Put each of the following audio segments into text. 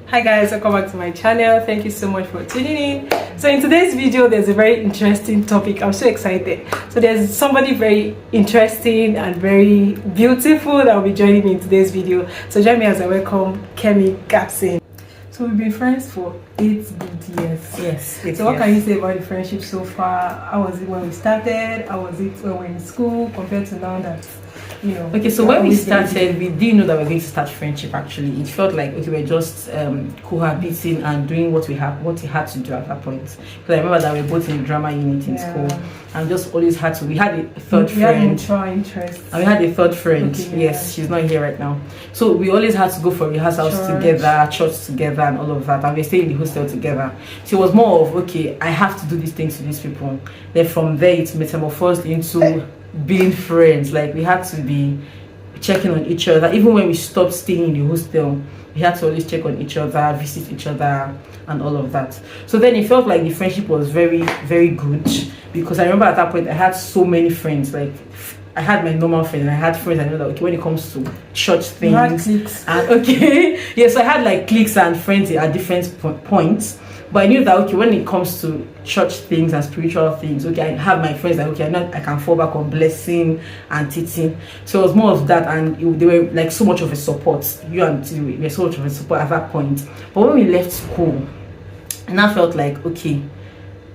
Hi guys, welcome back to my channel. Thank you so much for tuning in. So in today's video there's a very interesting topic. I'm so excited. So there's somebody very interesting and very beautiful that will be joining me in today's video. So join me as I welcome Kemi and I. So we've been friends for 8 good years. Yes. So what can you say about the friendship so far? How was it when we started? How was it when we were in school compared to now that, you know? Okay, so when we started, we didn't know that we were going to start friendship. Actually, it felt like okay, we're just cohabiting and doing what we had to do at that point. Because I remember that we were both in drama unit in school, and just always had to. We had a third friend. And we had a third friend. Okay, yes, she's not here right now. So we always had to go for rehearsals together, church together, and all of that. And we stayed in the hostel together. So it was more of okay, I have to do these things to these people. Then from there, it metamorphosed into being friends. Like we had to be checking on each other. Even when we stopped staying in the hostel, we had to always check on each other, visit each other, and all of that. So then it felt like the friendship was very, very good, because I remember at that point I had so many friends. Like I had my normal friends and I had friends I know that okay, when it comes to church things, and okay, yes, I had like cliques and friends at different points. But I knew that okay, when it comes to church things and spiritual things, okay, I have my friends that okay, I can fall back on blessing and teaching. So it was more of that, and they were like so much of a support. You and we were so much of a support at that point. But when we left school, and I felt like okay,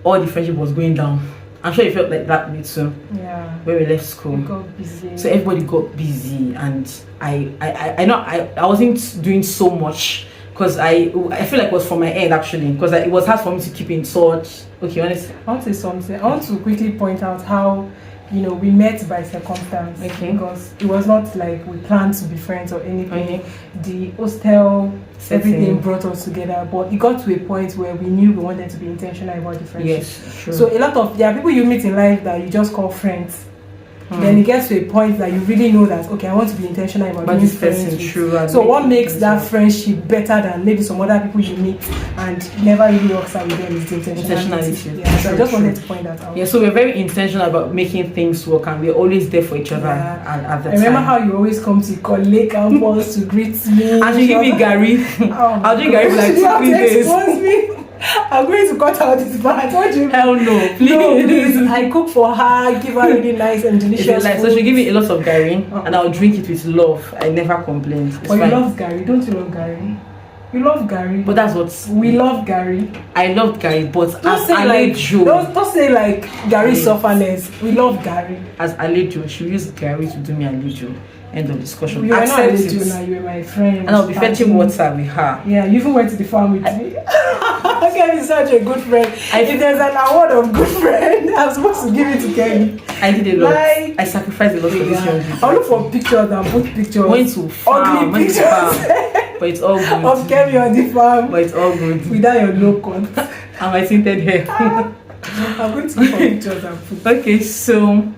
all the friendship was going down. I'm sure it felt like that me too. Yeah. When we left school, we got busy. So everybody got busy, and I wasn't doing so much. Because I feel like it was from my end actually, because it was hard for me to keep in touch. Okay, honestly, I want to say something. I want to quickly point out how, you know, we met by circumstance. Okay. Because it was not like we planned to be friends or anything. Okay. The hostel, everything brought us together, but it got to a point where we knew we wanted to be intentional about the friendship. Yes, sure. So there are people you meet in life that you just call friends. Then it gets to a point that you really know that okay, I want to be intentional about being friends with. So what makes that friendship better than maybe some other people you meet and never really works out with them is the intentionality. Yeah, so I just wanted to point that out. Yeah, so we're very intentional about making things work, and we're always there for each other at the time. I remember how you always come to College campus to greet me. And you give me Gary. I'll drink Gary for like 2 days. I'm going to cut out this part. What do you? Hell no, please. No, please. I cook for her, give her really nice and delicious food. So she give me a lot of Gary, and I'll drink it with love. I never complain. But you love Gary, don't you love Gary? You love Gary. But that's what we love Gary. I love Gary, but don't as say Alejo, don't say like Gary sufferness. We love Gary. As Alejo, she used Gary to do me Alejo. End of discussion. You were not Alejo now, you were my friend. And I'll be fetching water with her. Yeah, you even went to the farm with me. Kemi is such a good friend. If there's an award of good friend, I'm supposed to give it to Kemi. I did a lot. I sacrificed a lot for this young people. I'll look for pictures and put pictures. Went to farm, ugly pictures. But it's all good. Of Kemi on the farm. But it's all good. Without your low cut. And my tinted hair. I'm going to look for pictures and put. Okay, so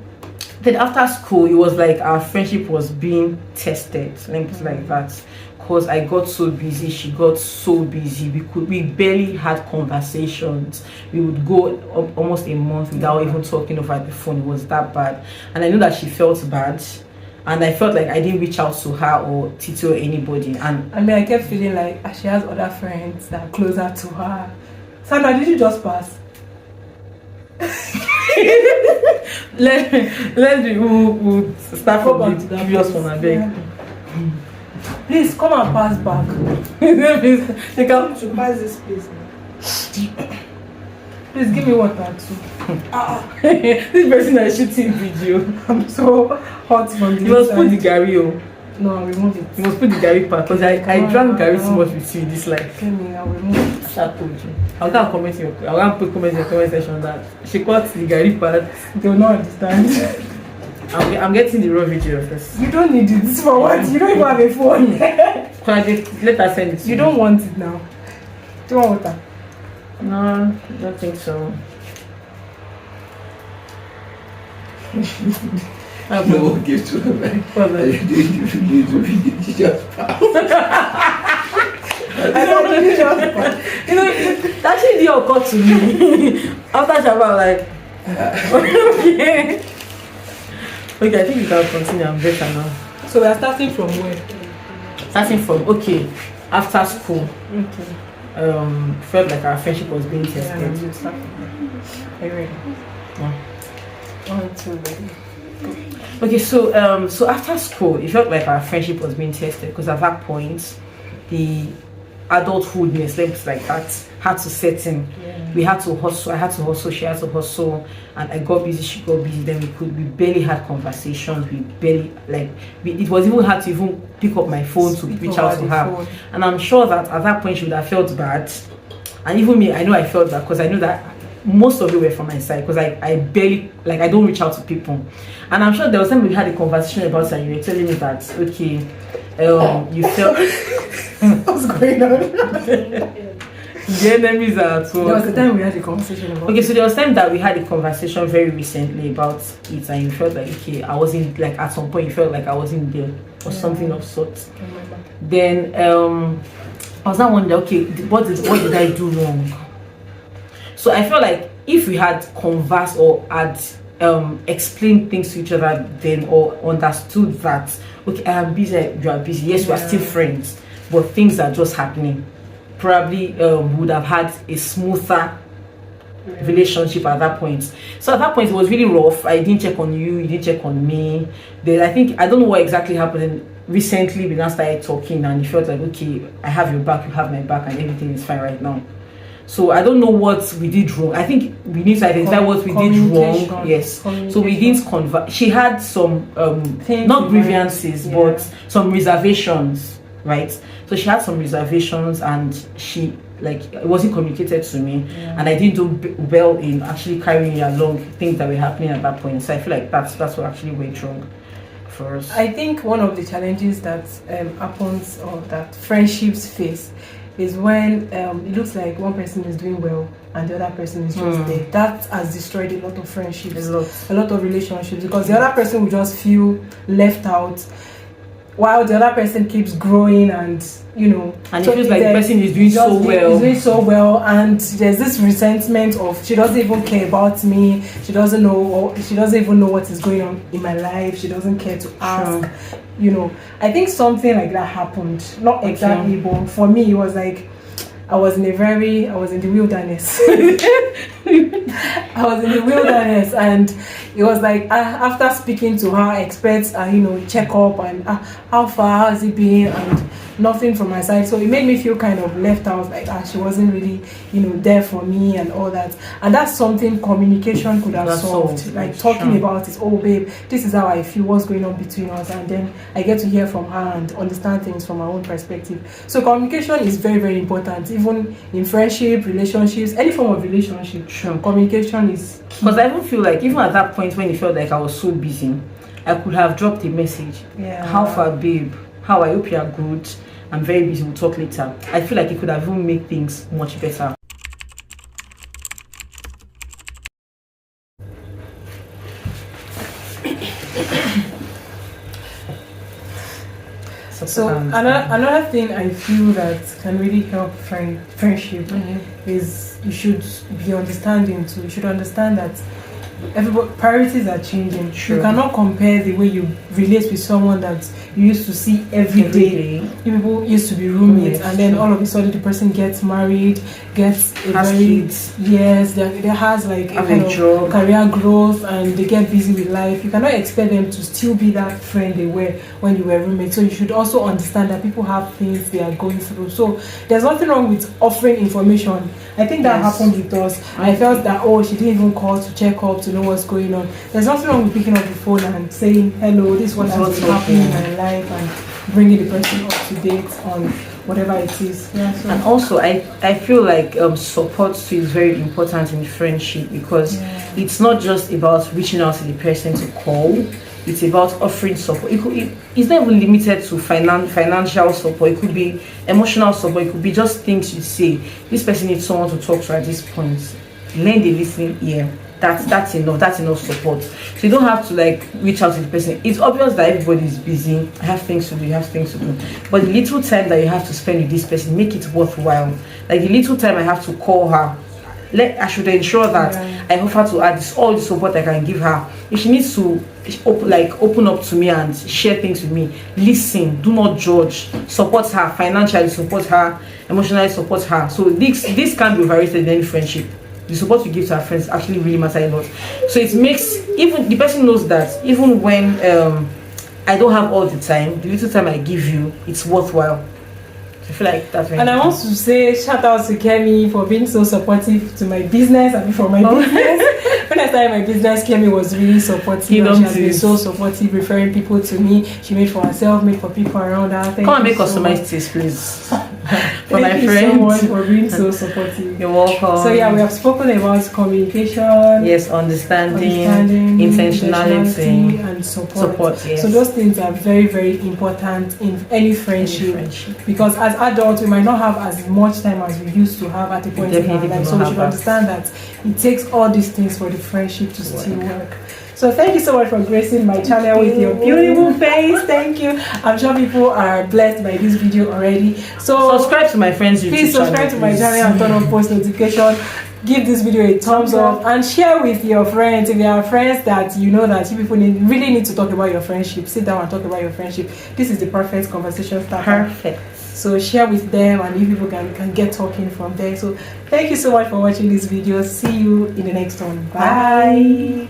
then after school, it was like our friendship was being tested. Let me put it like that. Because I got so busy, she got so busy. We barely had conversations. We would go almost a month without even talking over the phone. It was that bad, and I knew that she felt bad, and I felt like I didn't reach out to her or Tito or anybody. And I mean, I kept feeling like she has other friends that are closer to her. Sandra, did you just pass? we'll start from the previous one, I beg. Please come and pass back. Please, you can to pass this place. Please give me water too. This person is shooting video. I'm so hot from the You must put the Gary on. No, I'll remove it. You must put the Gary part, because I drank Gary so much with you in this life. Kemi, I'll remove it. I told you. I'll go and comment I'll put comments in your comment section that she caught the Gary part. They will not understand. I'm getting the raw video first. You don't need it. For what? You don't even have a phone. Let her send it to you. Don't want it now. Do you want water? No, I don't think so. No, give to the man. You just pass. I don't really just pass. You know, that shit did occur to me. After Shabbat, like, okay. Okay, I think we can continue. I'm better now. So we are starting from where? Starting from, okay. after school, Okay. felt like our friendship was being Yeah, tested. you start. Are you ready? Yeah. 1, 2, ready. Okay, so after school, it felt like our friendship was being tested because at that point, the adulthoodness, let's like that, had to set in. Yeah. We had to hustle. I had to hustle. She had to hustle, and I got busy. She got busy. Then we barely had conversations. We barely it was even hard to even pick up my phone to reach out to her. Phone. And I'm sure that at that point she would have felt bad, and even me, I know I felt bad because I know that most of it were from my side because I barely I don't reach out to people. And I'm sure there was time we had a conversation about it and you were telling me that okay, you felt What's going on? the enemies are at home. There was the time we had a conversation about Okay, so there was time that we had a conversation very recently about it and you felt like okay, I wasn't at some point you felt like I wasn't there or something of sort. I remember. Then I was now wondering, okay, what did I do wrong? So I felt like if we had conversed or had explained things to each other then or understood that okay, I am busy, you are busy, yes, we are still friends, but things are just happening, probably would have had a smoother relationship at that point. So at that point it was really rough. I didn't check on you didn't check on me. Then I don't know what exactly happened. Recently we now started talking and it felt like okay, I have your back, you have my back, and everything is fine right now. So I don't know what we did wrong. I think we need to identify what we did wrong. Yes. So we didn't convert. She had some not grievances, but some reservations, right? So she had some reservations, and she it wasn't communicated to me, and I didn't do well in actually carrying along things that were happening at that point. So I feel like that's what actually went wrong for us. I think one of the challenges that happens or that friendships face is when it looks like one person is doing well and the other person is just there. That has destroyed a lot of friendships, a lot of relationships, because the other person will just feel left out while the other person keeps growing, and and it feels like the person is doing so well. Is doing so well, and there's this resentment of she doesn't even care about me. She doesn't know, or she doesn't even know what is going on in my life. She doesn't care to ask. I think something like that happened. Not exactly, but for me, it was like I was in the wilderness. I was in the wilderness, and it was like after speaking to her, I expect check up and how far has it been, and nothing from my side. So it made me feel kind of left out, like she wasn't really there for me and all that. And that's something communication could have solved, like talking about it. Oh babe, this is how I feel, what's going on between us, and then I get to hear from her and understand things from her own perspective. So communication is very, very important, even in friendship, relationships, any form of relationship. Communication is key. Because I even feel like even at that point when it felt like I was so busy, I could have dropped a message. How far, babe? How, I hope you are good. I'm very busy, we'll talk later. I feel like it could have even made things much better. So another thing I feel that can really help friendship is you should be understanding too. You should understand that priorities are changing. You cannot compare the way you relate with someone that you used to see every day. You people used to be roommates, and then all of a sudden the person gets married, gets kids. Yes, there has like a kind of career growth, and they get busy with life. You cannot expect them to still be that friend they were when you were roommates. So you should also understand that people have things they are going through. So there's nothing wrong with offering information. I think that happened with us. I felt that she didn't even call to check up to know what's going on. There's nothing wrong with picking up the phone and saying hello, this is what has been happening in my life, and bringing the person up to date on whatever it is. And also I feel like support too is very important in friendship, because it's not just about reaching out to the person to call. It's about offering support. It's not even limited to financial support. It could be emotional support. It could be just things you say. This person needs someone to talk to at this point. Lend a listening ear. That's enough. That's enough support. So you don't have to reach out to the person. It's obvious that everybody is busy. I have things to do. You have things to do. But the little time that you have to spend with this person, make it worthwhile. Like the little time I have to call her, I should ensure that I offer to her all the support I can give her. If she needs to open up to me and share things with me, listen, do not judge, support her financially, support her emotionally, support her. So this can't be overrated in any friendship. The support you give to our friends actually really matters a lot. So it makes, even the person knows that even when I don't have all the time, the little time I give you, it's worthwhile. I feel like that's very And I want to say shout out to Kemi for being so supportive to my business and for my business. When I started my business, Kemi was really supportive. She has been so supportive, referring people to me. She made for herself, made for people around her. Come and make customized teas, please. For my Thank you so much for being so supportive. You're welcome. So yeah, we have spoken about communication. Yes, understanding, intentionality, and support. Yes. So those things are very, very important in any friendship. Because as adults, we might not have as much time as we used to have at a point in our life. So we should understand that it takes all these things for the friendship to still work. So thank you so much for gracing my channel with your beautiful face. Thank you. I'm sure people are blessed by this video already. So subscribe to my friends' YouTube please subscribe to my channel and turn on post notification. Give this video a thumbs up and share with your friends. If you are friends that you know that you people really need to talk about your friendship, sit down and talk about your friendship. This is the perfect conversation starter. Perfect. So share with them and you people can get talking from there. So thank you so much for watching this video. See you in the next one. Bye.